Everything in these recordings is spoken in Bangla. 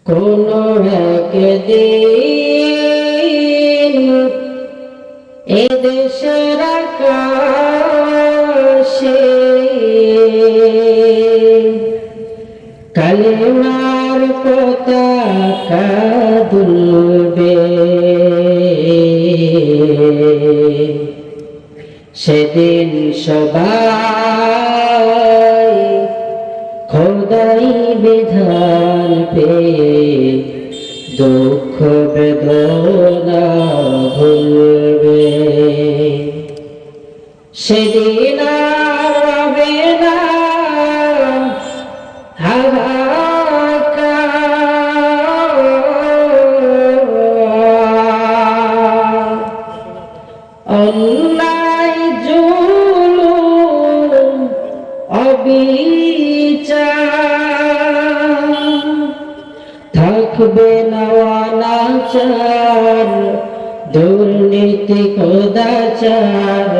কোনো একদিন এদেশের আকাশে কালেমার পতাকা দুলবে, সেদিন সবাই খোদাই বিধান পেয়ে দুঃখ বেদনা ভুলবে। সেদিন আর হবে না হাহাকার, অন্যায় জুলুম অবিচার, থাকবে না অনাচার দুর্নীতি কদাচার,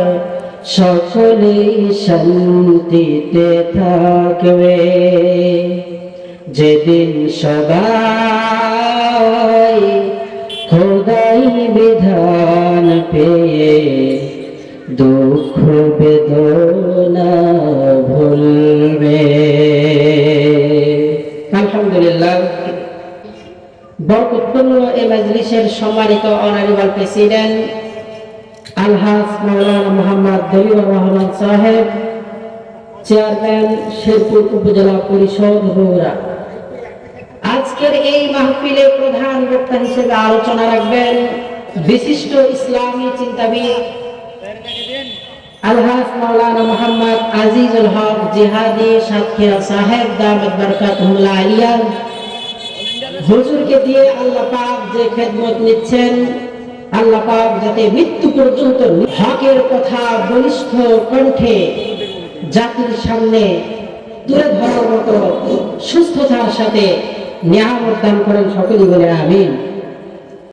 সকলেই শান্তিতে থাকবে। যেদিন সবাই খোদাই বিধান পেয়ে দুঃখ বেদনা ভুলবে। আলহামদুলিল্লাহ, বরকতপূর্ণ এই মজলিসের সম্মানিত অনারেবল প্রেসিডেন্ট আলহাজ মাওলানা মোহাম্মদ দলিলুর রহমান সাহেব, চেয়ারম্যান শেরপুর উপজেলা পরিষদ বগুড়া, আজকের এই মাহফিলে প্রধান বক্তা হিসেবে আলোচনা রাখবেন বিশিষ্ট ইসলামী চিন্তাবিদ আলহাজ মাওলানা মোহাম্মদ আজিজুল হক জিহাদি সাতক্ষীরা সাহেব দামাত বরকাতুহুল আলিয়া। হুজুরকে দিয়ে আল্লাহ পাক যে খেদমত নিচ্ছেন, আল্লাহ পাক যাতে মৃত্যু পর্যন্ত হকের কথা বলিষ্ঠ কণ্ঠে জাতির সামনে তুলে ধরার মতো সুস্থতার সাথে নিয়ামত দান করেন, সকলেই বলে আমিন।